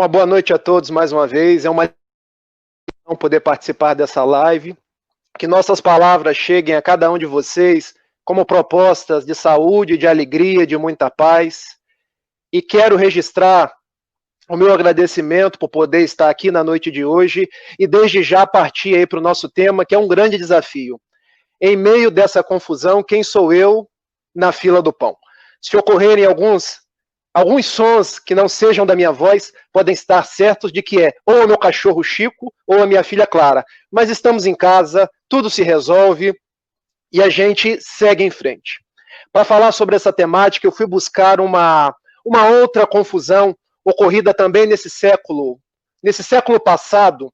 Uma boa noite a todos mais uma vez. É uma honra poder participar dessa live. Que nossas palavras cheguem a cada um de vocês como propostas de saúde, de alegria, de muita paz. E quero registrar o meu agradecimento por poder estar aqui na noite de hoje e desde já partir aí para o nosso tema, que é um grande desafio. Em meio dessa confusão, quem sou eu na fila do pão? Se ocorrerem alguns sons que não sejam da minha voz, podem estar certos de que é ou o meu cachorro Chico ou a minha filha Clara. Mas estamos em casa, tudo se resolve e a gente segue em frente. Para falar sobre essa temática, eu fui buscar uma outra confusão ocorrida também nesse século passado,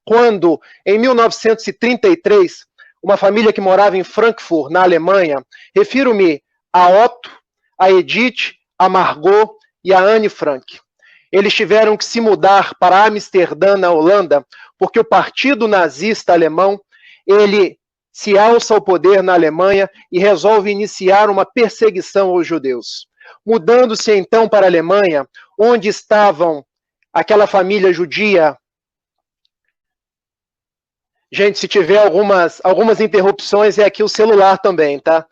quando, em 1933, uma família que morava em Frankfurt, na Alemanha, refiro-me a Otto, a Edith, a Margot e a Anne Frank. Eles tiveram que se mudar para Amsterdã, na Holanda, porque o partido nazista alemão, ele se alça ao poder na Alemanha e resolve iniciar uma perseguição aos judeus. Mudando-se então para a Alemanha, onde estavam aquela família judia. Gente, se tiver algumas interrupções, é aqui o celular também, tá?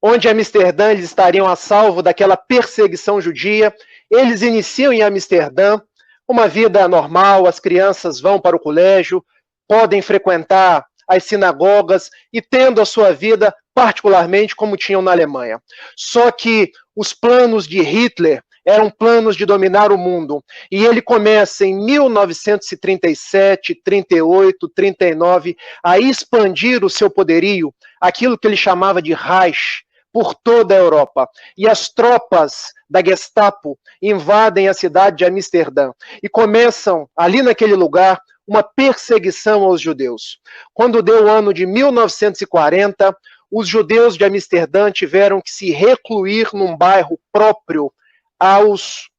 Onde em Amsterdã eles estariam a salvo daquela perseguição judia. Eles iniciam em Amsterdã uma vida normal, as crianças vão para o colégio, podem frequentar as sinagogas e tendo a sua vida particularmente como tinham na Alemanha. Só que os planos de Hitler eram planos de dominar o mundo. E ele começa em 1937, 38, 39 a expandir o seu poderio, aquilo que ele chamava de Reich, por toda a Europa. E as tropas da Gestapo invadem a cidade de Amsterdã e começam, ali naquele lugar, uma perseguição aos judeus. Quando deu o ano de 1940, os judeus de Amsterdã tiveram que se recluir num bairro próprio aos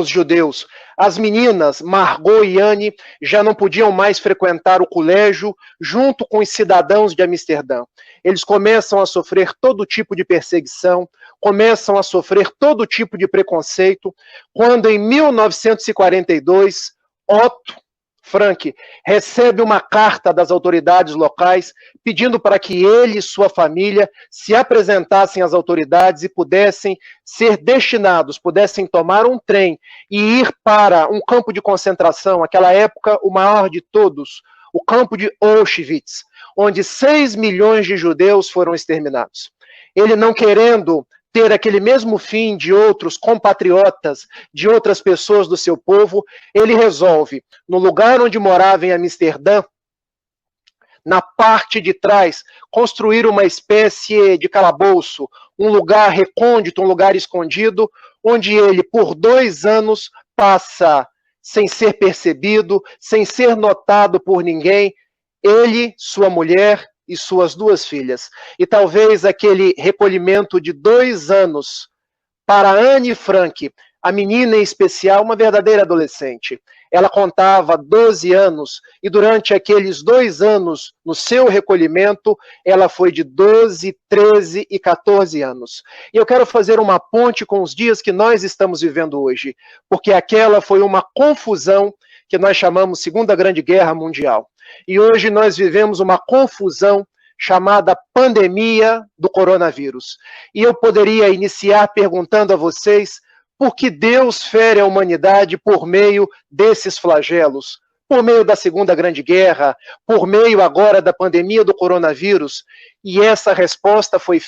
judeus. As meninas, Margot e Anne, já não podiam mais frequentar o colégio junto com os cidadãos de Amsterdã. Eles começam a sofrer todo tipo de perseguição, começam a sofrer todo tipo de preconceito, quando em 1942, Otto Frank recebe uma carta das autoridades locais pedindo para que ele e sua família se apresentassem às autoridades e pudessem ser destinados, pudessem tomar um trem e ir para um campo de concentração, naquela época o maior de todos, o campo de Auschwitz, onde 6 milhões de judeus foram exterminados. Ele não querendo ter aquele mesmo fim de outros compatriotas, de outras pessoas do seu povo, ele resolve, no lugar onde morava em Amsterdã, na parte de trás, construir uma espécie de calabouço, um lugar recôndito, um lugar escondido, onde ele, por 2 anos, passa sem ser percebido, sem ser notado por ninguém, ele, sua mulher e suas 2 filhas. E talvez aquele recolhimento de 2 anos para Anne Frank, a menina em especial, uma verdadeira adolescente. Ela contava 12 anos e durante aqueles 2 anos no seu recolhimento, ela foi de 12, 13 e 14 anos. E eu quero fazer uma ponte com os dias que nós estamos vivendo hoje, porque aquela foi uma confusão que nós chamamos Segunda Grande Guerra Mundial. E hoje nós vivemos uma confusão chamada pandemia do coronavírus. E eu poderia iniciar perguntando a vocês por que Deus fere a humanidade por meio desses flagelos, por meio da Segunda Grande Guerra, por meio agora da pandemia do coronavírus. E essa resposta foi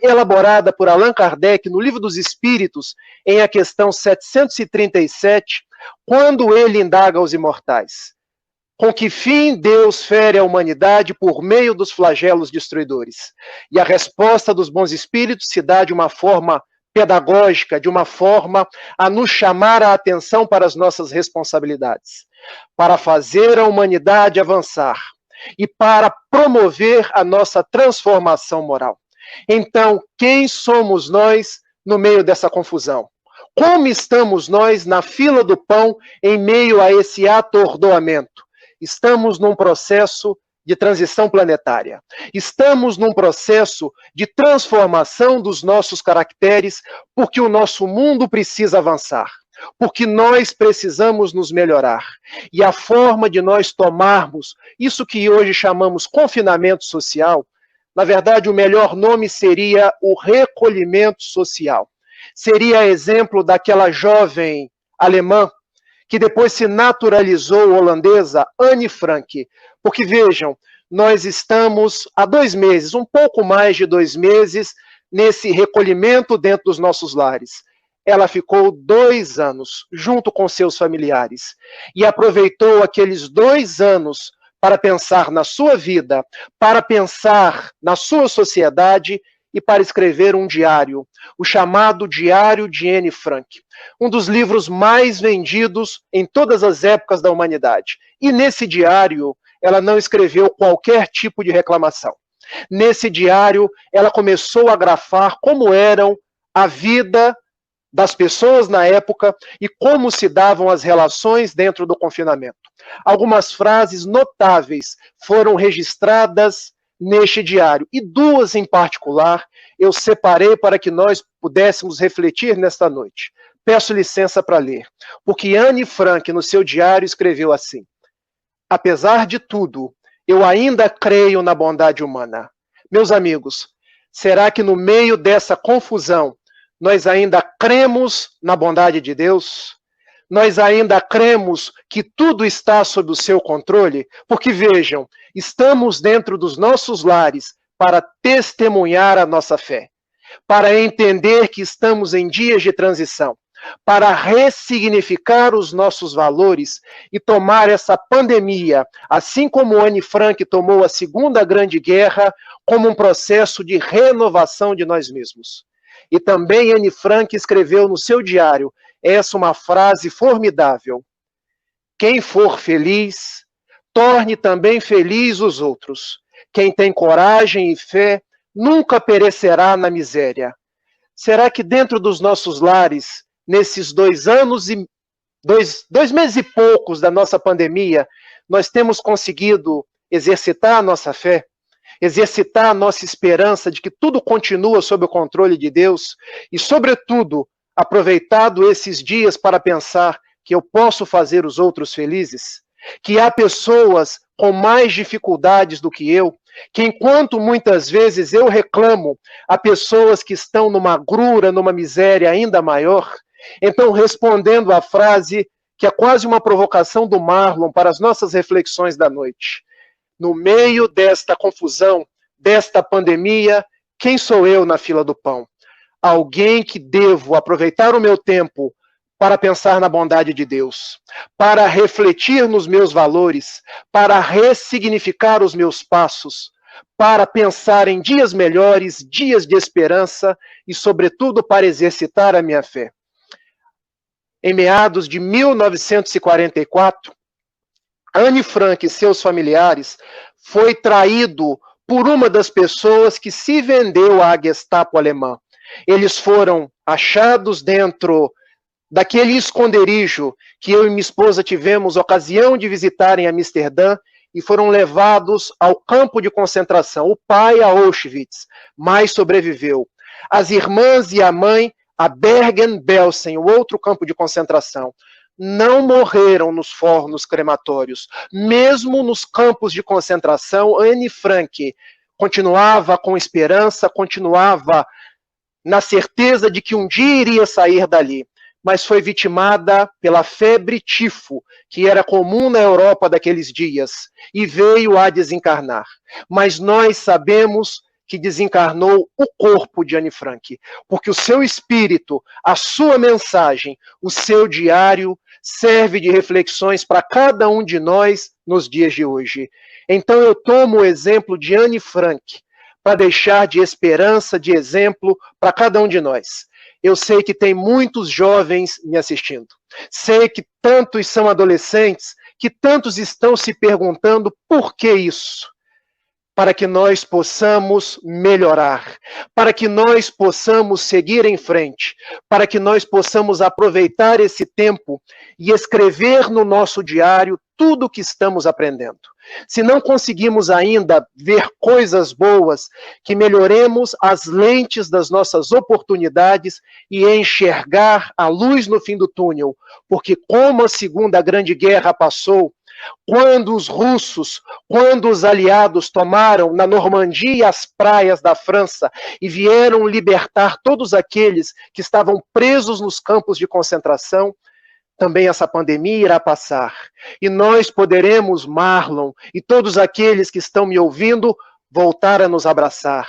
elaborada por Allan Kardec no Livro dos Espíritos, em a questão 737, quando ele indaga aos imortais. Com que fim Deus fere a humanidade por meio dos flagelos destruidores? E a resposta dos bons espíritos se dá de uma forma pedagógica, de uma forma a nos chamar a atenção para as nossas responsabilidades, para fazer a humanidade avançar e para promover a nossa transformação moral. Então, quem somos nós no meio dessa confusão? Como estamos nós na fila do pão em meio a esse atordoamento? Estamos num processo de transição planetária. Estamos num processo de transformação dos nossos caracteres, porque o nosso mundo precisa avançar. porque nós precisamos nos melhorar. E a forma de nós tomarmos isso que hoje chamamos confinamento social, na verdade, o melhor nome seria o recolhimento social. Seria exemplo daquela jovem alemã que depois se naturalizou holandesa, Anne Frank. Porque vejam, nós estamos há 2 meses, um pouco mais de 2 meses, nesse recolhimento dentro dos nossos lares. Ela ficou 2 anos junto com seus familiares e aproveitou aqueles 2 anos para pensar na sua vida, para pensar na sua sociedade e para escrever um diário, o chamado Diário de Anne Frank, um dos livros mais vendidos em todas as épocas da humanidade. E nesse diário, ela não escreveu qualquer tipo de reclamação. Nesse diário, ela começou a grafar como eram a vida das pessoas na época e como se davam as relações dentro do confinamento. Algumas frases notáveis foram registradas neste diário, e 2 em particular eu separei para que nós pudéssemos refletir nesta noite. Peço licença para ler, porque Anne Frank, no seu diário, escreveu assim: apesar de tudo, eu ainda creio na bondade humana. Meus amigos, será que no meio dessa confusão nós ainda cremos na bondade de Deus? Nós ainda cremos que tudo está sob o seu controle? Porque vejam, estamos dentro dos nossos lares para testemunhar a nossa fé, para entender que estamos em dias de transição, para ressignificar os nossos valores e tomar essa pandemia, assim como Anne Frank tomou a Segunda Grande Guerra, como um processo de renovação de nós mesmos. E também Anne Frank escreveu no seu diário essa uma frase formidável: quem for feliz, torne também feliz os outros. Quem tem coragem e fé nunca perecerá na miséria. Será que dentro dos nossos lares, nesses 2 anos e 2 meses e poucos da nossa pandemia, nós temos conseguido exercitar a nossa fé? Exercitar a nossa esperança de que tudo continua sob o controle de Deus e, sobretudo, aproveitado esses dias para pensar que eu posso fazer os outros felizes? Que há pessoas com mais dificuldades do que eu, que enquanto muitas vezes eu reclamo, há pessoas que estão numa agrura, numa miséria ainda maior. Então, respondendo à frase que é quase uma provocação do Marlon para as nossas reflexões da noite: no meio desta confusão, desta pandemia, quem sou eu na fila do pão? Alguém que devo aproveitar o meu tempo para pensar na bondade de Deus, para refletir nos meus valores, para ressignificar os meus passos, para pensar em dias melhores, dias de esperança e, sobretudo, para exercitar a minha fé. Em meados de 1944, Anne Frank e seus familiares foi traído por uma das pessoas que se vendeu à Gestapo alemã. Eles foram achados dentro daquele esconderijo que eu e minha esposa tivemos ocasião de visitar em Amsterdã e foram levados ao campo de concentração. O pai a Auschwitz, mas sobreviveu. As irmãs e a mãe a Bergen-Belsen, o outro campo de concentração. Não morreram nos fornos crematórios. Mesmo nos campos de concentração, Anne Frank continuava com esperança, continuava na certeza de que um dia iria sair dali. Mas foi vitimada pela febre tifo, que era comum na Europa daqueles dias, e veio a desencarnar. Mas nós sabemos que desencarnou o corpo de Anne Frank, porque o seu espírito, a sua mensagem, o seu diário serve de reflexões para cada um de nós nos dias de hoje. Então eu tomo o exemplo de Anne Frank para deixar de esperança, de exemplo para cada um de nós. Eu sei que tem muitos jovens me assistindo. Sei que tantos são adolescentes, que tantos estão se perguntando por que isso? Para que nós possamos melhorar, para que nós possamos seguir em frente, para que nós possamos aproveitar esse tempo e escrever no nosso diário tudo que estamos aprendendo. Se não conseguimos ainda ver coisas boas, que melhoremos as lentes das nossas oportunidades e enxergar a luz no fim do túnel, porque como a Segunda Grande Guerra passou, quando os russos, quando os aliados tomaram na Normandia as praias da França e vieram libertar todos aqueles que estavam presos nos campos de concentração, também essa pandemia irá passar. E nós poderemos, Marlon, e todos aqueles que estão me ouvindo, voltar a nos abraçar,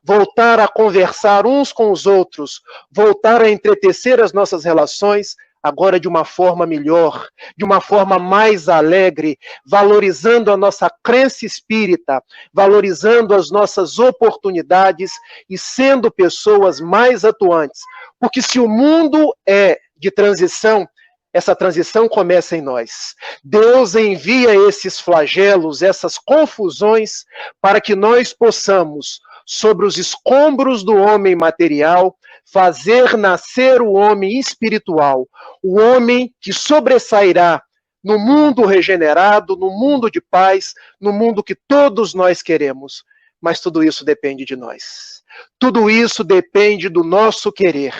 voltar a conversar uns com os outros, voltar a entretecer as nossas relações, agora de uma forma melhor, de uma forma mais alegre, valorizando a nossa crença espírita, valorizando as nossas oportunidades e sendo pessoas mais atuantes. Porque se o mundo é de transição, essa transição começa em nós. Deus envia esses flagelos, essas confusões, para que nós possamos, sobre os escombros do homem material, fazer nascer o homem espiritual, o homem que sobressairá no mundo regenerado, no mundo de paz, no mundo que todos nós queremos. Mas tudo isso depende de nós. Tudo isso depende do nosso querer.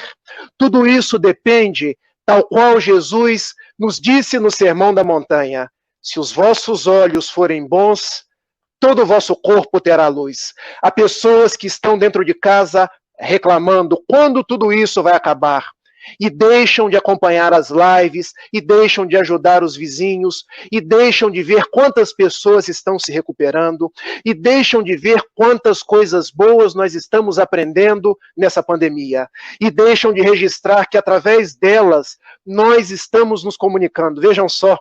Tudo isso depende, tal qual Jesus nos disse no Sermão da Montanha: se os vossos olhos forem bons, todo o vosso corpo terá luz. Há pessoas que estão dentro de casa reclamando quando tudo isso vai acabar. E deixam de acompanhar as lives, e deixam de ajudar os vizinhos, e deixam de ver quantas pessoas estão se recuperando, e deixam de ver quantas coisas boas nós estamos aprendendo nessa pandemia, e deixam de registrar que através delas nós estamos nos comunicando. Vejam só,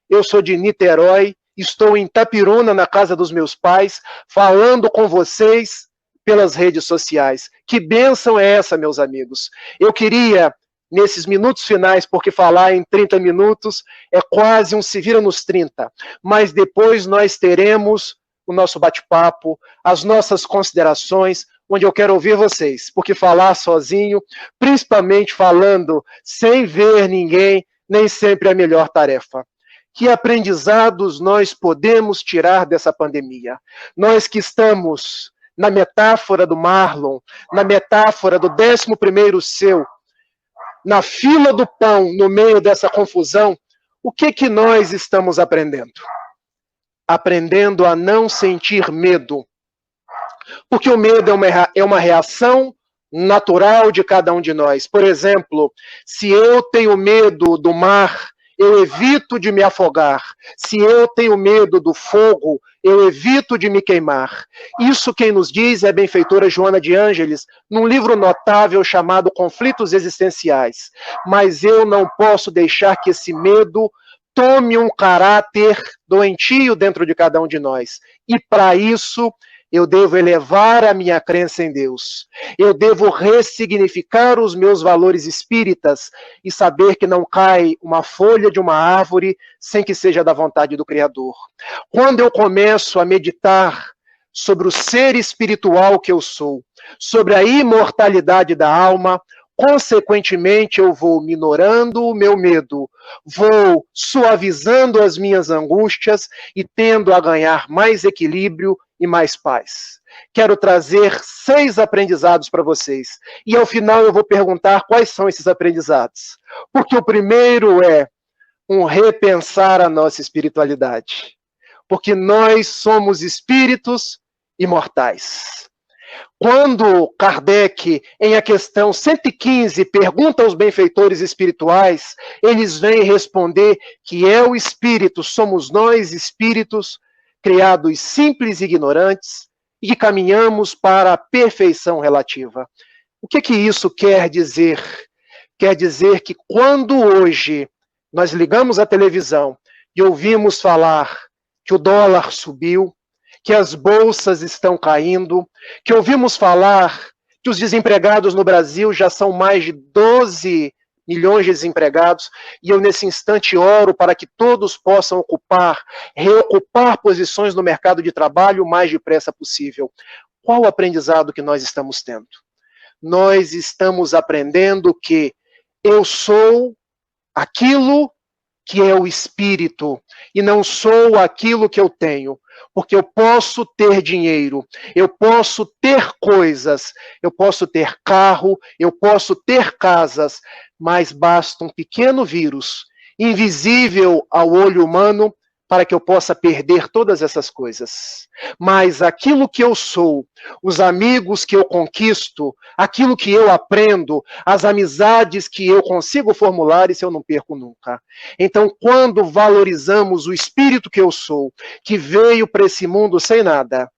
eu sou de Niterói, estou em Itapiruna, na casa dos meus pais, falando com vocês pelas redes sociais. Que bênção é essa, meus amigos? Eu queria, nesses minutos finais, porque falar em 30 minutos é quase um se vira nos 30, mas depois nós teremos o nosso bate-papo, as nossas considerações, onde eu quero ouvir vocês, porque falar sozinho, principalmente falando sem ver ninguém, nem sempre é a melhor tarefa. Que aprendizados nós podemos tirar dessa pandemia? Nós que estamos na metáfora do Marlon, na metáfora do 11º seu, na fila do pão, no meio dessa confusão, o que nós estamos aprendendo? Aprendendo a não sentir medo. Porque o medo é uma reação natural de cada um de nós. Por exemplo, se eu tenho medo do mar, eu evito de me afogar. Se eu tenho medo do fogo, eu evito de me queimar. Isso quem nos diz é a benfeitora Joana de Ângeles, num livro notável chamado Conflitos Existenciais. Mas eu não posso deixar que esse medo tome um caráter doentio dentro de cada um de nós. E para isso, eu devo elevar a minha crença em Deus. Eu devo ressignificar os meus valores espíritas e saber que não cai uma folha de uma árvore sem que seja da vontade do Criador. Quando eu começo a meditar sobre o ser espiritual que eu sou, sobre a imortalidade da alma, consequentemente eu vou minorando o meu medo, vou suavizando as minhas angústias e tendo a ganhar mais equilíbrio e mais paz. Quero trazer 6 aprendizados para vocês. E ao final eu vou perguntar quais são esses aprendizados. Porque o primeiro é um repensar a nossa espiritualidade. Porque nós somos espíritos imortais. Quando Kardec, em a questão 115, pergunta aos benfeitores espirituais, eles vêm responder que é o espírito, somos nós espíritos, criados simples e ignorantes, e que caminhamos para a perfeição relativa. O que isso quer dizer? Quer dizer que quando hoje nós ligamos a televisão e ouvimos falar que o dólar subiu, que as bolsas estão caindo, que ouvimos falar que os desempregados no Brasil já são mais de 12 milhões de desempregados, e eu nesse instante oro para que todos possam reocupar posições no mercado de trabalho o mais depressa possível. Qual o aprendizado que nós estamos tendo? Nós estamos aprendendo que eu sou aquilo que é o espírito, e não sou aquilo que eu tenho, porque eu posso ter dinheiro, eu posso ter coisas, eu posso ter carro, eu posso ter casas, mas basta um pequeno vírus, invisível ao olho humano, para que eu possa perder todas essas coisas. Mas aquilo que eu sou, os amigos que eu conquisto, aquilo que eu aprendo, as amizades que eu consigo formular, isso eu não perco nunca. Então, quando valorizamos o espírito que eu sou, que veio para esse mundo sem nada,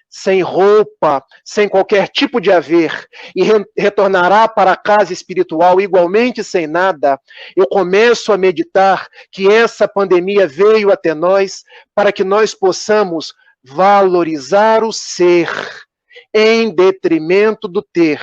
sem roupa, sem qualquer tipo de haver, e retornará para a casa espiritual igualmente sem nada, eu começo a meditar que essa pandemia veio até nós para que nós possamos valorizar o ser em detrimento do ter.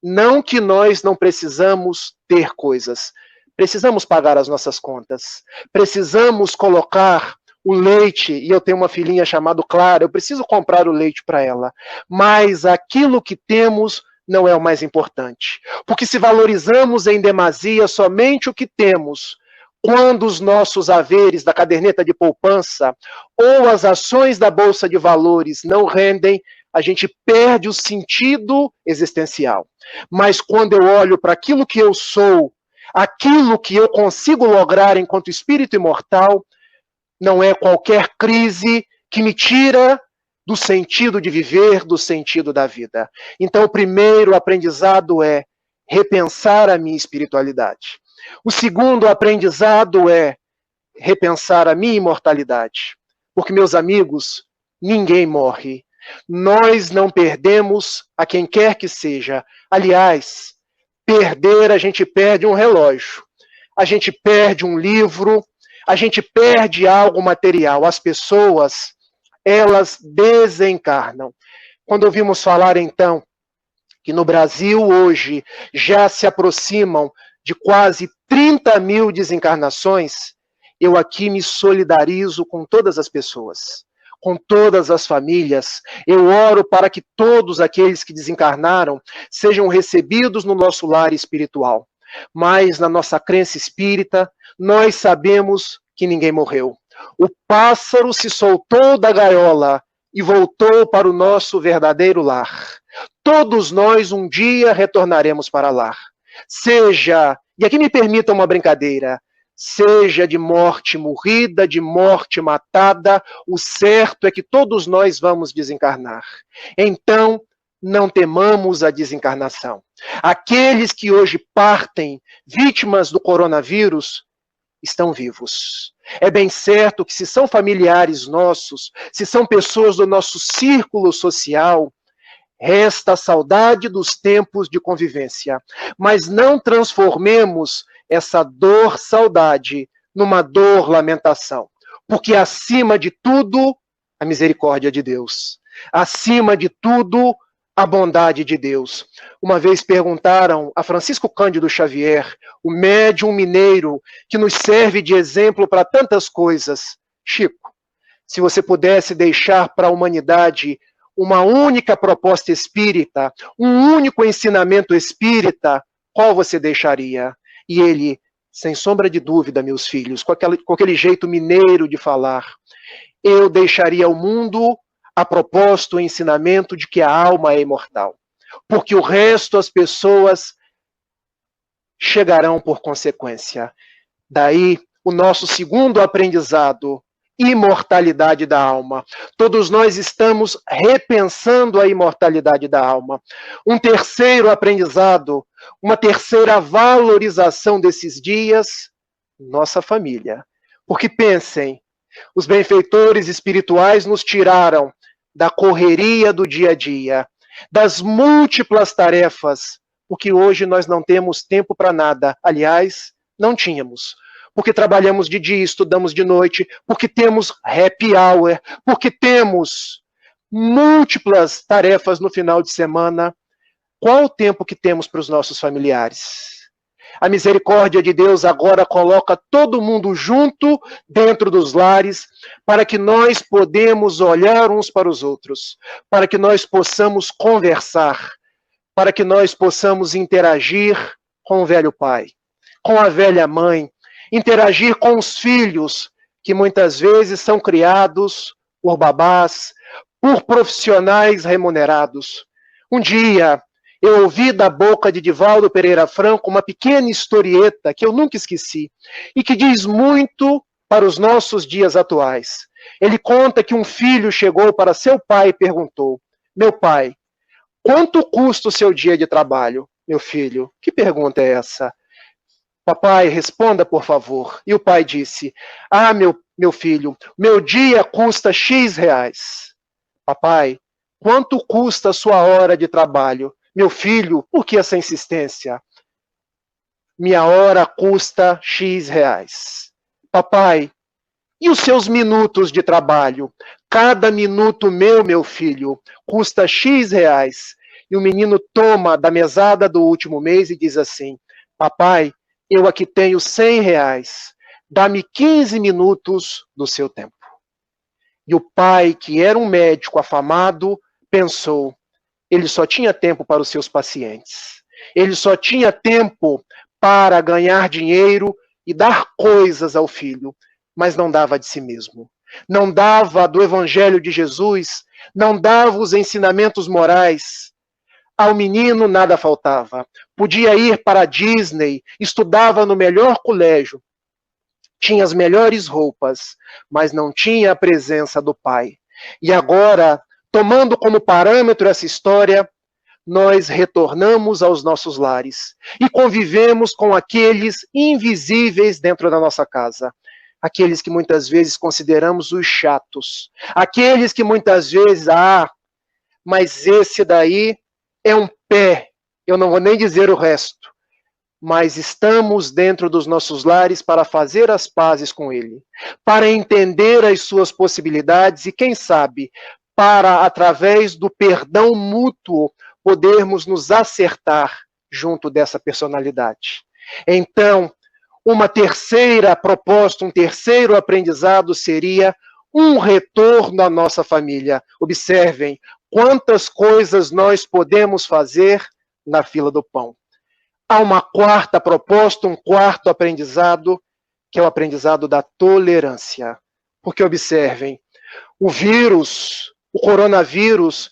Não que nós não precisamos ter coisas, precisamos pagar as nossas contas, precisamos colocar o leite, e eu tenho uma filhinha chamada Clara, eu preciso comprar o leite para ela, mas aquilo que temos não é o mais importante, porque se valorizamos em demasia somente o que temos, quando os nossos haveres da caderneta de poupança ou as ações da Bolsa de Valores não rendem, a gente perde o sentido existencial. Mas quando eu olho para aquilo que eu sou, aquilo que eu consigo lograr enquanto espírito imortal, não é qualquer crise que me tira do sentido de viver, do sentido da vida. Então, o primeiro aprendizado é repensar a minha espiritualidade. O segundo aprendizado é repensar a minha imortalidade. Porque, meus amigos, ninguém morre. Nós não perdemos a quem quer que seja. Aliás, perder, a gente perde um relógio, a gente perde um livro, a gente perde algo material. As pessoas, elas desencarnam. Quando ouvimos falar, então, que no Brasil hoje já se aproximam de quase 30 mil desencarnações, eu aqui me solidarizo com todas as pessoas, com todas as famílias. Eu oro para que todos aqueles que desencarnaram sejam recebidos no nosso lar espiritual. Mas na nossa crença espírita, nós sabemos que ninguém morreu. O pássaro se soltou da gaiola e voltou para o nosso verdadeiro lar. Todos nós um dia retornaremos para lá. Seja, e aqui me permita uma brincadeira, seja de morte morrida, de morte matada, o certo é que todos nós vamos desencarnar. Então, não temamos a desencarnação. Aqueles que hoje partem vítimas do coronavírus estão vivos. É bem certo que se são familiares nossos, se são pessoas do nosso círculo social, resta a saudade dos tempos de convivência. Mas não transformemos essa dor saudade numa dor lamentação. Porque acima de tudo, a misericórdia de Deus. Acima de tudo, a bondade de Deus. Uma vez perguntaram a Francisco Cândido Xavier, o médium mineiro, que nos serve de exemplo para tantas coisas: Chico, se você pudesse deixar para a humanidade uma única proposta espírita, um único ensinamento espírita, qual você deixaria? E ele, sem sombra de dúvida, meus filhos, com aquele jeito mineiro de falar, eu deixaria ao mundo a proposta, o ensinamento de que a alma é imortal. Porque o resto, as pessoas chegarão por consequência. Daí, o nosso segundo aprendizado, imortalidade da alma. Todos nós estamos repensando a imortalidade da alma. Um terceiro aprendizado, uma terceira valorização desses dias, nossa família. Porque pensem, os benfeitores espirituais nos tiraram da correria do dia a dia, das múltiplas tarefas, porque hoje nós não temos tempo para nada. Aliás, não tínhamos. Porque trabalhamos de dia, estudamos de noite, porque temos happy hour, porque temos múltiplas tarefas no final de semana. Qual o tempo que temos para os nossos familiares? A misericórdia de Deus agora coloca todo mundo junto dentro dos lares, para que nós podemos olhar uns para os outros, para que nós possamos conversar, para que nós possamos interagir com o velho pai, com a velha mãe. interagir com os filhos, que muitas vezes são criados por babás, por profissionais remunerados. Um dia, eu ouvi da boca de Divaldo Pereira Franco uma pequena historieta que eu nunca esqueci e que diz muito para os nossos dias atuais. Ele conta que um filho chegou para seu pai e perguntou: meu pai, quanto custa o seu dia de trabalho? Meu filho, que pergunta é essa? Papai, responda, por favor. E o pai disse: ah, meu filho, meu dia custa X reais. Papai, quanto custa a sua hora de trabalho? Meu filho, por que essa insistência? Minha hora custa X reais. Papai, e os seus minutos de trabalho? Cada minuto meu filho, custa X reais. E o menino toma da mesada do último mês e diz assim: papai, eu aqui tenho 100 reais. Dá-me 15 minutos do seu tempo. E o pai, que era um médico afamado, pensou: ele só tinha tempo para os seus pacientes. Ele só tinha tempo para ganhar dinheiro e dar coisas ao filho, mas não dava de si mesmo. Não dava do evangelho de Jesus, não dava os ensinamentos morais. Ao menino nada faltava. Podia ir para a Disney, estudava no melhor colégio, tinha as melhores roupas, mas não tinha a presença do pai. E agora, tomando como parâmetro essa história, nós retornamos aos nossos lares e convivemos com aqueles invisíveis dentro da nossa casa. Aqueles que muitas vezes consideramos os chatos. Aqueles que muitas vezes, mas esse daí é um pé. Eu não vou nem dizer o resto. Mas estamos dentro dos nossos lares para fazer as pazes com ele, para entender as suas possibilidades e, quem sabe, para, através do perdão mútuo, podermos nos acertar junto dessa personalidade. Então, uma terceira proposta, um terceiro aprendizado seria um retorno à nossa família. Observem quantas coisas nós podemos fazer na fila do pão. Há uma quarta proposta, um quarto aprendizado, que é o aprendizado da tolerância. Porque, observem, o vírus, o coronavírus,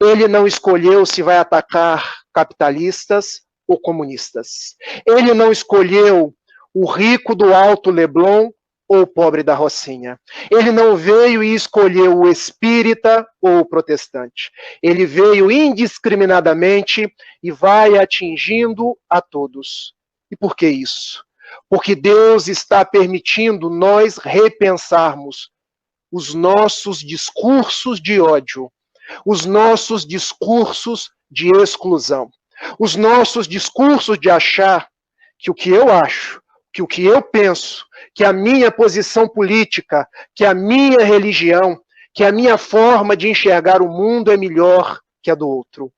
ele não escolheu se vai atacar capitalistas ou comunistas. Ele não escolheu o rico do Alto Leblon ou o pobre da Rocinha. Ele não veio e escolheu o espírita ou o protestante. Ele veio indiscriminadamente e vai atingindo a todos. E por que isso? Porque Deus está permitindo nós repensarmos os nossos discursos de ódio, os nossos discursos de exclusão, os nossos discursos de achar que o que eu acho, que o que eu penso, que a minha posição política, que a minha religião, que a minha forma de enxergar o mundo é melhor que a do outro.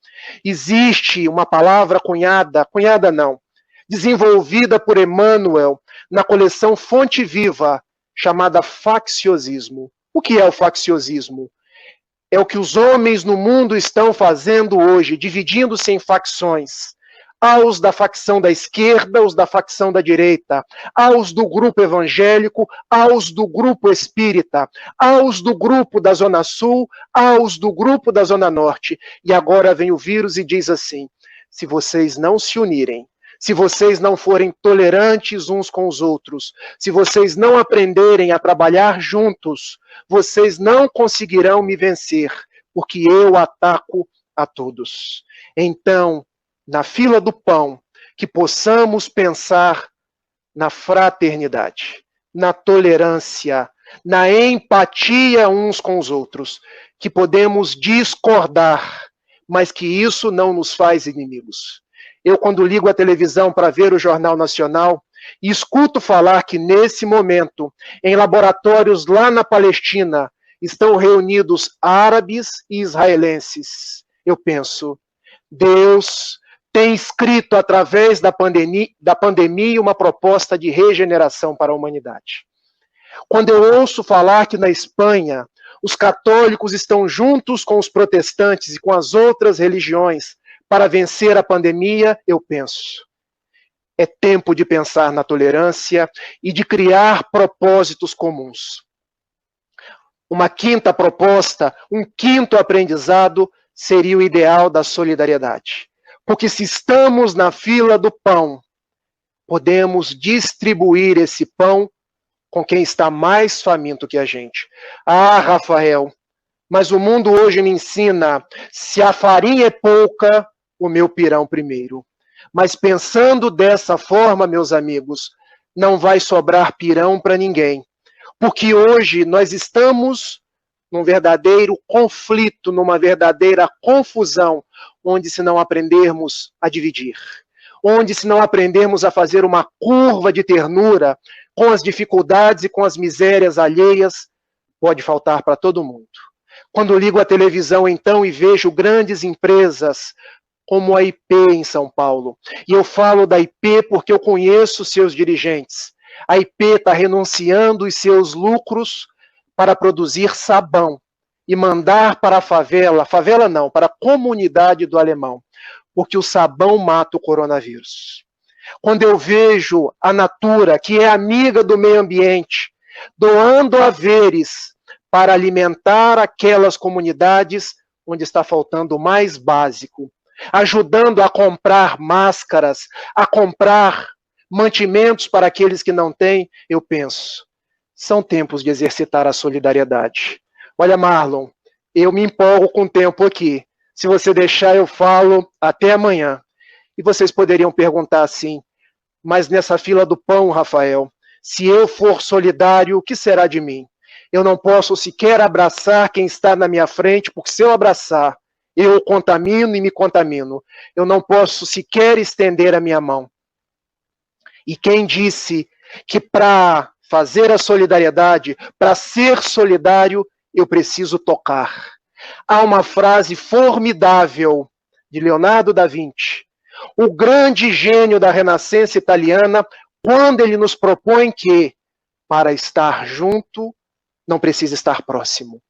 Existe uma palavra cunhada não, desenvolvida por Emmanuel na coleção Fonte Viva, chamada facciosismo. O que é o facciosismo? É o que os homens no mundo estão fazendo hoje, dividindo-se em facções. Aos da facção da esquerda, aos da facção da direita, aos do grupo evangélico, aos do grupo espírita, aos do grupo da Zona Sul, aos do grupo da Zona Norte. E agora vem o vírus e diz assim: se vocês não se unirem, se vocês não forem tolerantes uns com os outros, se vocês não aprenderem a trabalhar juntos, vocês não conseguirão me vencer, porque eu ataco a todos. Então, na fila do pão, que possamos pensar na fraternidade, na tolerância, na empatia uns com os outros, que podemos discordar, mas que isso não nos faz inimigos. Eu, quando ligo a televisão para ver o Jornal Nacional, e escuto falar que, nesse momento, em laboratórios lá na Palestina, estão reunidos árabes e israelenses, eu penso, Deus tem escrito, através da pandemia, uma proposta de regeneração para a humanidade. Quando eu ouço falar que na Espanha os católicos estão juntos com os protestantes e com as outras religiões para vencer a pandemia, eu penso, É tempo de pensar na tolerância e de criar propósitos comuns. Uma quinta proposta, um quinto aprendizado seria o ideal da solidariedade. Porque se estamos na fila do pão, podemos distribuir esse pão com quem está mais faminto que a gente. Ah, Rafael, mas o mundo hoje me ensina, se a farinha é pouca, o meu pirão primeiro. Mas pensando dessa forma, meus amigos, não vai sobrar pirão para ninguém. Porque hoje nós estamos num verdadeiro conflito, numa verdadeira confusão, onde se não aprendermos a dividir, onde se não aprendermos a fazer uma curva de ternura com as dificuldades e com as misérias alheias, pode faltar para todo mundo. Quando ligo a televisão, então, e vejo grandes empresas como a IP em São Paulo, e eu falo da IP porque eu conheço seus dirigentes, a IP está renunciando os seus lucros para produzir sabão e mandar para a favela não, para a comunidade do Alemão, porque o sabão mata o coronavírus. Quando eu vejo a Natura, que é amiga do meio ambiente, doando haveres para alimentar aquelas comunidades onde está faltando o mais básico, ajudando a comprar máscaras, a comprar mantimentos para aqueles que não têm, eu penso, são tempos de exercitar a solidariedade. Olha, Marlon, eu me empolgo com o tempo aqui. Se você deixar, eu falo até amanhã. E vocês poderiam perguntar assim, mas nessa fila do pão, Rafael, se eu for solidário, o que será de mim? Eu não posso sequer abraçar quem está na minha frente, porque se eu abraçar, eu contamino e me contamino. Eu não posso sequer estender a minha mão. E quem disse que para fazer a solidariedade, para ser solidário, eu preciso tocar? Há uma frase formidável de Leonardo da Vinci, o grande gênio da Renascença italiana, quando ele nos propõe que, para estar junto, não precisa estar próximo.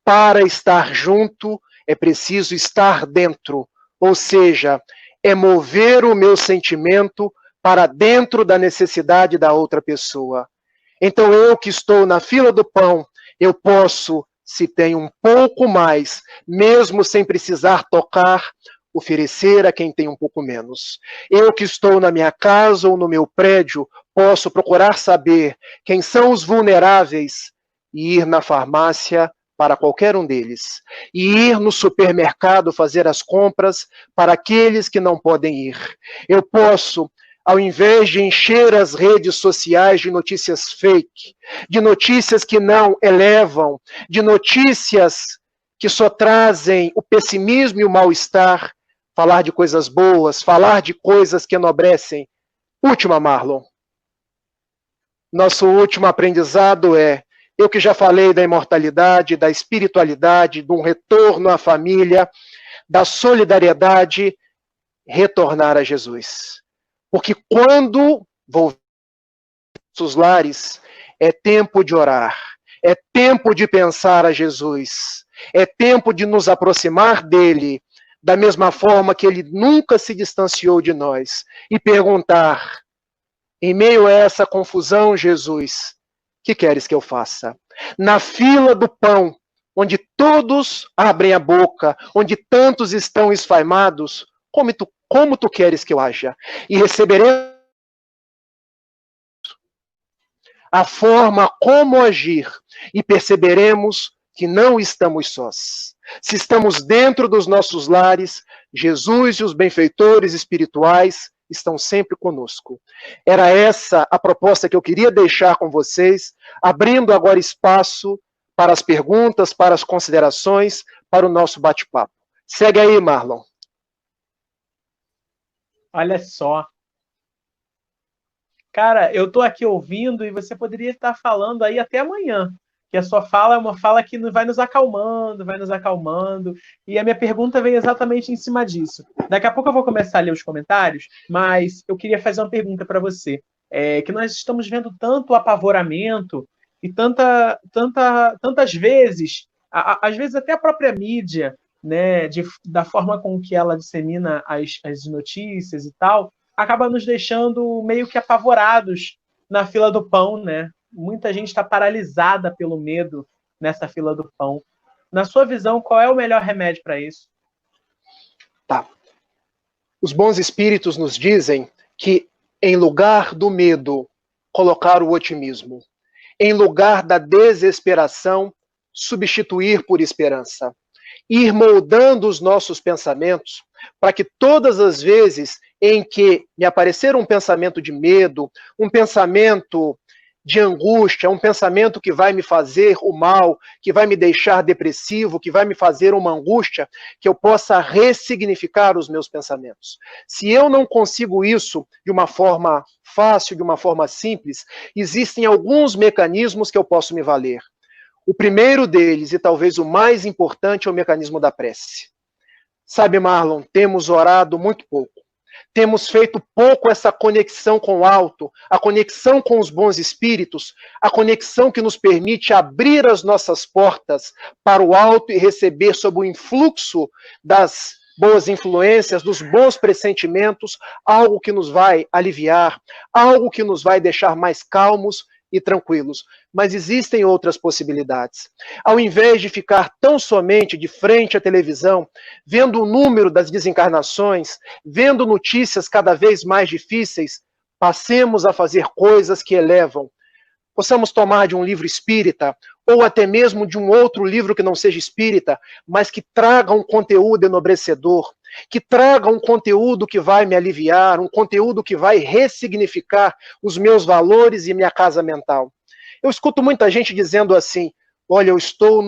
Para estar junto, é preciso estar dentro. Ou seja, é mover o meu sentimento para dentro da necessidade da outra pessoa. Então eu que estou na fila do pão, eu posso, se tenho um pouco mais, mesmo sem precisar tocar, oferecer a quem tem um pouco menos. Eu que estou na minha casa ou no meu prédio, posso procurar saber quem são os vulneráveis e ir na farmácia para qualquer um deles. E ir no supermercado fazer as compras para aqueles que não podem ir. Eu posso, ao invés de encher as redes sociais de notícias fake, de notícias que não elevam, de notícias que só trazem o pessimismo e o mal-estar, falar de coisas boas, falar de coisas que enobrecem. Última, Marlon. Nosso último aprendizado é, eu que já falei da imortalidade, da espiritualidade, de um retorno à família, da solidariedade, retornar a Jesus. Porque quando voltamos aos lares, é tempo de orar, é tempo de pensar a Jesus, é tempo de nos aproximar dele, da mesma forma que ele nunca se distanciou de nós, e perguntar, em meio a essa confusão, Jesus, o que queres que eu faça? Na fila do pão, onde todos abrem a boca, onde tantos estão esfaimados, como tu queres que eu haja? E receberemos a forma como agir e perceberemos que não estamos sós. Se estamos dentro dos nossos lares, Jesus e os benfeitores espirituais estão sempre conosco. Era essa a proposta que eu queria deixar com vocês, abrindo agora espaço para as perguntas, para as considerações, para o nosso bate-papo. Segue aí, Marlon. Olha só. Cara, eu estou aqui ouvindo e você poderia estar falando aí até amanhã, que a sua fala é uma fala que vai nos acalmando, e a minha pergunta veio exatamente em cima disso. Daqui a pouco eu vou começar a ler os comentários, mas eu queria fazer uma pergunta para você, que nós estamos vendo tanto apavoramento e tantas vezes, às vezes até a própria mídia, né, da forma com que ela dissemina as notícias e tal, acaba nos deixando meio que apavorados na fila do pão, né? Muita gente está paralisada pelo medo nessa fila do pão. Na sua visão, qual é o melhor remédio para isso? Tá. Os bons espíritos nos dizem que, em lugar do medo, colocar o otimismo. Em lugar da desesperação, substituir por esperança. Ir moldando os nossos pensamentos para que todas as vezes em que me aparecer um pensamento de medo, um pensamento de angústia, um pensamento que vai me fazer o mal, que vai me deixar depressivo, que vai me fazer uma angústia, que eu possa ressignificar os meus pensamentos. Se eu não consigo isso de uma forma fácil, de uma forma simples, existem alguns mecanismos que eu posso me valer. O primeiro deles, e talvez o mais importante, é o mecanismo da prece. Sabe, Marlon, temos orado muito pouco. Temos feito pouco essa conexão com o alto, a conexão com os bons espíritos, a conexão que nos permite abrir as nossas portas para o alto e receber sob o influxo das boas influências, dos bons pressentimentos, algo que nos vai aliviar, algo que nos vai deixar mais calmos e tranquilos. Mas existem outras possibilidades. Ao invés de ficar tão somente de frente à televisão, vendo o número das desencarnações, vendo notícias cada vez mais difíceis, passemos a fazer coisas que elevam. Possamos tomar de um livro espírita, ou até mesmo de um outro livro que não seja espírita, mas que traga um conteúdo enobrecedor, que traga um conteúdo que vai me aliviar, um conteúdo que vai ressignificar os meus valores e minha casa mental. Eu escuto muita gente dizendo assim, olha, eu estou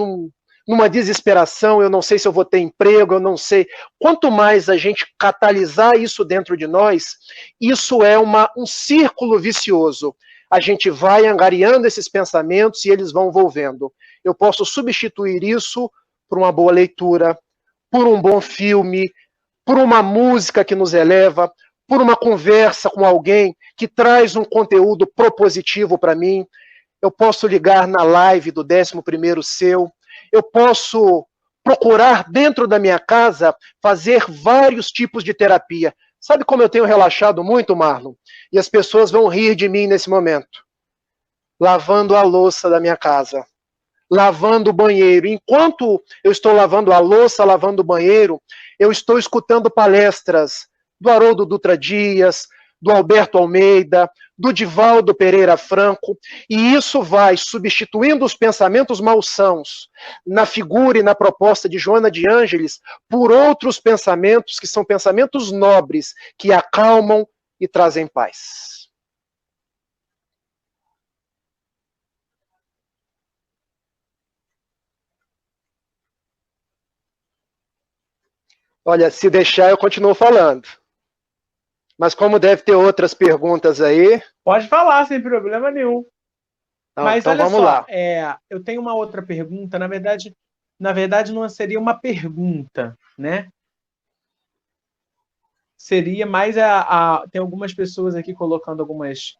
numa desesperação, eu não sei se eu vou ter emprego, eu não sei. Quanto mais a gente catalisar isso dentro de nós, isso é um círculo vicioso. A gente vai angariando esses pensamentos e eles vão volvendo. Eu posso substituir isso por uma boa leitura, por um bom filme, por uma música que nos eleva, por uma conversa com alguém que traz um conteúdo propositivo para mim. Eu posso ligar na live do 11º Seu. Eu posso procurar dentro da minha casa fazer vários tipos de terapia. Sabe como eu tenho relaxado muito, Marlon? E as pessoas vão rir de mim nesse momento. Lavando a louça da minha casa. Lavando o banheiro. Enquanto eu estou lavando a louça, lavando o banheiro, eu estou escutando palestras do Haroldo Dutra Dias, do Alberto Almeida, do Divaldo Pereira Franco, e isso vai substituindo os pensamentos malsãos na figura e na proposta de Joana de Ângeles por outros pensamentos que são pensamentos nobres, que acalmam e trazem paz. Olha, se deixar eu continuo falando. Mas como deve ter outras perguntas aí... Pode falar, sem problema nenhum. Não, mas então olha vamos só, lá. Eu tenho uma outra pergunta. Na verdade, não seria uma pergunta, né? Seria mais tem algumas pessoas aqui colocando algumas...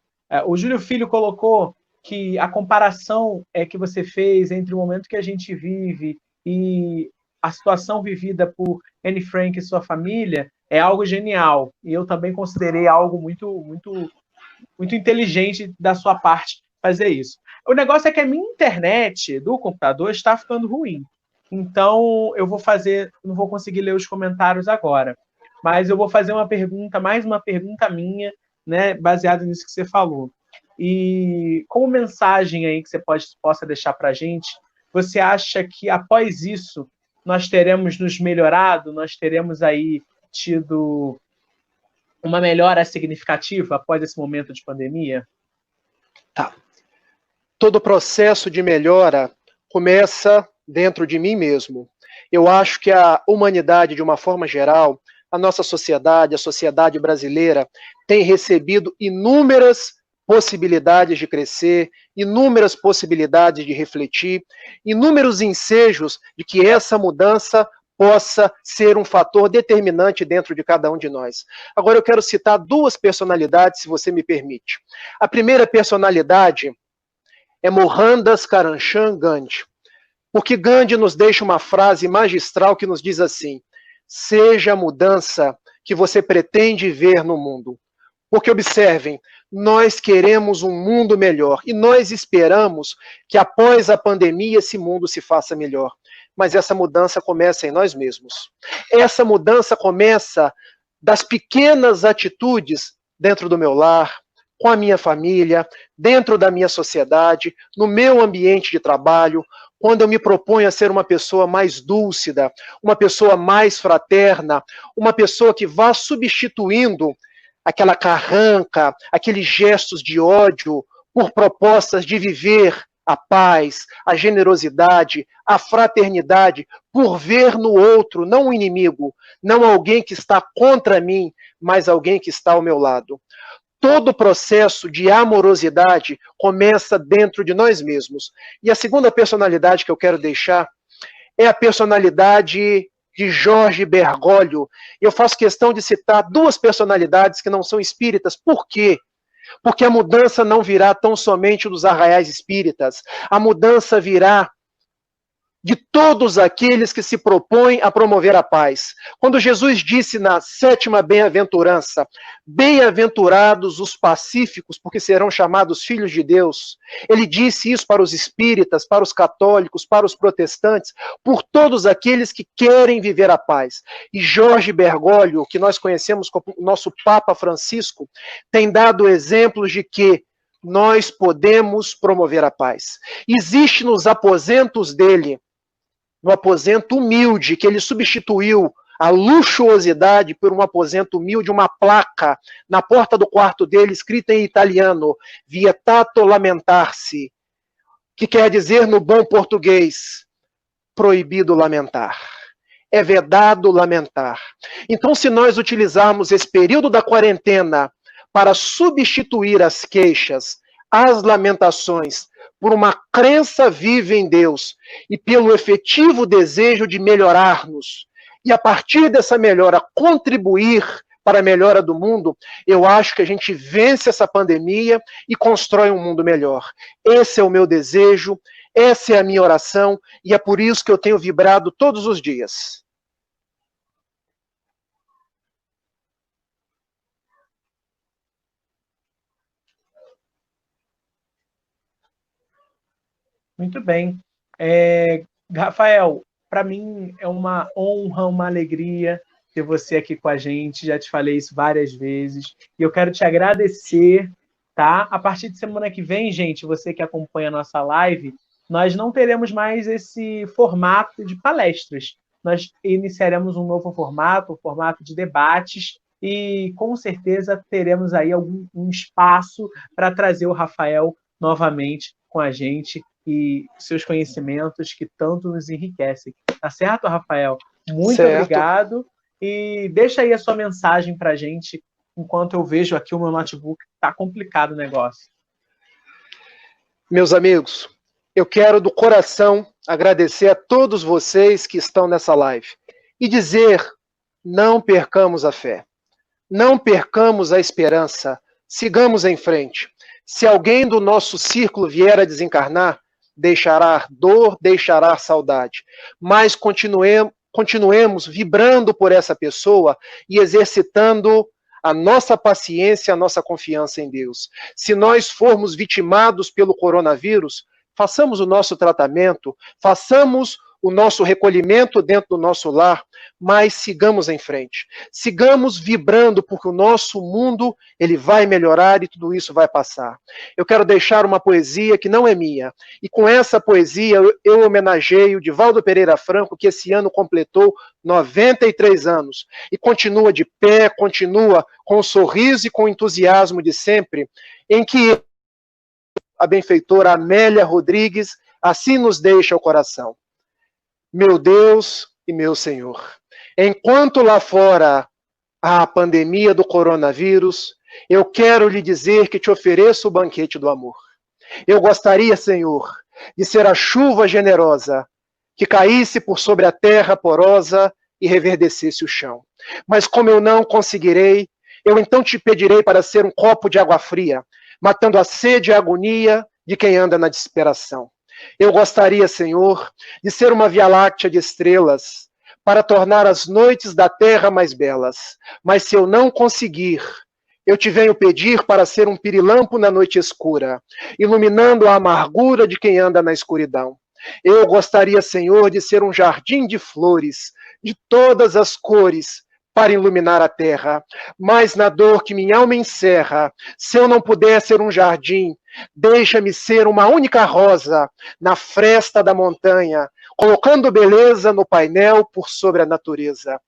o Júlio Filho colocou que a comparação que você fez entre o momento que a gente vive e a situação vivida por Anne Frank e sua família é algo genial. E eu também considerei algo muito, muito, muito inteligente da sua parte fazer isso. O negócio é que a minha internet do computador está ficando ruim. Então, não vou conseguir ler os comentários agora. Mas eu vou fazer mais uma pergunta minha, né, baseada nisso que você falou. E como mensagem aí que você possa deixar para a gente, você acha que após isso nós teremos nos melhorado, nós teremos aí tido uma melhora significativa após esse momento de pandemia? Tá. Todo processo de melhora começa dentro de mim mesmo. Eu acho que a humanidade, de uma forma geral, a nossa sociedade, a sociedade brasileira, tem recebido inúmeras possibilidades de crescer, inúmeras possibilidades de refletir, inúmeros ensejos de que essa mudança possa ser um fator determinante dentro de cada um de nós. Agora eu quero citar duas personalidades, se você me permite. A primeira personalidade é Mohandas Karamchand Gandhi, porque Gandhi nos deixa uma frase magistral que nos diz assim: seja a mudança que você pretende ver no mundo. Porque, observem, nós queremos um mundo melhor e nós esperamos que após a pandemia esse mundo se faça melhor. Mas essa mudança começa em nós mesmos. Essa mudança começa das pequenas atitudes dentro do meu lar, com a minha família, dentro da minha sociedade, no meu ambiente de trabalho, quando eu me proponho a ser uma pessoa mais dúlcida, uma pessoa mais fraterna, uma pessoa que vá substituindo aquela carranca, aqueles gestos de ódio por propostas de viver a paz, a generosidade, a fraternidade, por ver no outro, não um inimigo, não alguém que está contra mim, mas alguém que está ao meu lado. Todo o processo de amorosidade começa dentro de nós mesmos. E a segunda personalidade que eu quero deixar é a personalidade de Jorge Bergoglio. Eu faço questão de citar duas personalidades que não são espíritas. Por quê? Porque a mudança não virá tão somente dos arraiais espíritas. A mudança virá de todos aqueles que se propõem a promover a paz. Quando Jesus disse na 7ª bem-aventurança, bem-aventurados os pacíficos, porque serão chamados filhos de Deus, ele disse isso para os espíritas, para os católicos, para os protestantes, por todos aqueles que querem viver a paz. E Jorge Bergoglio, que nós conhecemos como nosso Papa Francisco, tem dado exemplos de que nós podemos promover a paz. Existe nos aposentos dele, no aposento humilde, que ele substituiu a luxuosidade por um aposento humilde, uma placa na porta do quarto dele, escrita em italiano, vietato lamentar-se, que quer dizer, no bom português, proibido lamentar. É vedado lamentar. Então, se nós utilizarmos esse período da quarentena para substituir as queixas, as lamentações, por uma crença viva em Deus e pelo efetivo desejo de melhorar-nos, e a partir dessa melhora contribuir para a melhora do mundo, eu acho que a gente vence essa pandemia e constrói um mundo melhor. Esse é o meu desejo, essa é a minha oração, e é por isso que eu tenho vibrado todos os dias. Muito bem. Rafael, para mim é uma honra, uma alegria ter você aqui com a gente. Já te falei isso várias vezes. E eu quero te agradecer, tá? A partir de semana que vem, gente, você que acompanha a nossa live, nós não teremos mais esse formato de palestras. Nós iniciaremos um novo formato, um formato de debates, e com certeza teremos aí um espaço para trazer o Rafael novamente com a gente e seus conhecimentos que tanto nos enriquecem. Tá certo, Rafael? Muito obrigado. E deixa aí a sua mensagem para a gente, enquanto eu vejo aqui o meu notebook. Tá complicado o negócio. Meus amigos, eu quero do coração agradecer a todos vocês que estão nessa live e dizer, não percamos a fé, não percamos a esperança, sigamos em frente. Se alguém do nosso círculo vier a desencarnar, deixará dor, deixará saudade, mas continuemos vibrando por essa pessoa e exercitando a nossa paciência, a nossa confiança em Deus. Se nós formos vitimados pelo coronavírus, façamos o nosso tratamento, façamos o nosso recolhimento dentro do nosso lar, mas sigamos em frente. Sigamos vibrando, porque o nosso mundo ele vai melhorar e tudo isso vai passar. Eu quero deixar uma poesia que não é minha. E com essa poesia eu homenageio Divaldo Pereira Franco, que esse ano completou 93 anos. E continua de pé, continua com o sorriso e com o entusiasmo de sempre, em que a benfeitora Amélia Rodrigues assim nos deixa o coração. Meu Deus e meu Senhor, enquanto lá fora há a pandemia do coronavírus, eu quero lhe dizer que te ofereço o banquete do amor. Eu gostaria, Senhor, de ser a chuva generosa que caísse por sobre a terra porosa e reverdecesse o chão. Mas como eu não conseguirei, eu então te pedirei para ser um copo de água fria, matando a sede e a agonia de quem anda na desesperação. Eu gostaria, Senhor, de ser uma Via Láctea de estrelas, para tornar as noites da terra mais belas. Mas se eu não conseguir, eu te venho pedir para ser um pirilampo na noite escura, iluminando a amargura de quem anda na escuridão. Eu gostaria, Senhor, de ser um jardim de flores, de todas as cores, para iluminar a terra. Mas na dor que minha alma encerra, se eu não puder ser um jardim, deixa-me ser uma única rosa na fresta da montanha, colocando beleza no painel por sobre a natureza.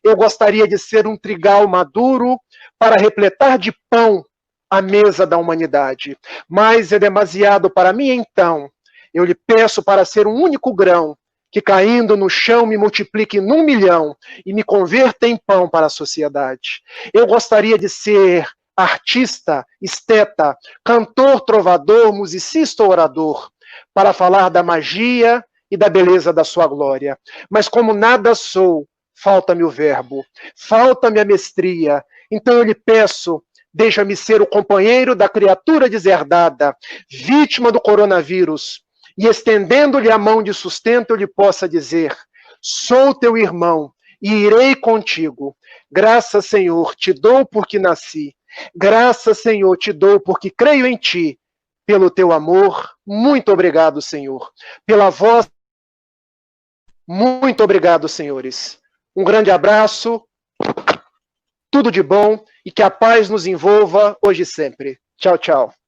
Eu gostaria de ser um trigal maduro para repletar de pão a mesa da humanidade. Mas é demasiado para mim, então. Eu lhe peço para ser um único grão, que caindo no chão me multiplique num milhão e me converta em pão para a sociedade. Eu gostaria de ser artista, esteta, cantor, trovador, musicista, orador, para falar da magia e da beleza da sua glória. Mas como nada sou, falta-me o verbo, falta-me a mestria. Então eu lhe peço, deixa-me ser o companheiro da criatura deserdada, vítima do coronavírus, e estendendo-lhe a mão de sustento, eu lhe possa dizer: sou teu irmão e irei contigo. Graças, Senhor, te dou porque nasci. Graças, Senhor, te dou porque creio em ti. Pelo teu amor, muito obrigado, Senhor. Pela voz, muito obrigado, senhores. Um grande abraço, tudo de bom e que a paz nos envolva hoje e sempre. Tchau, tchau.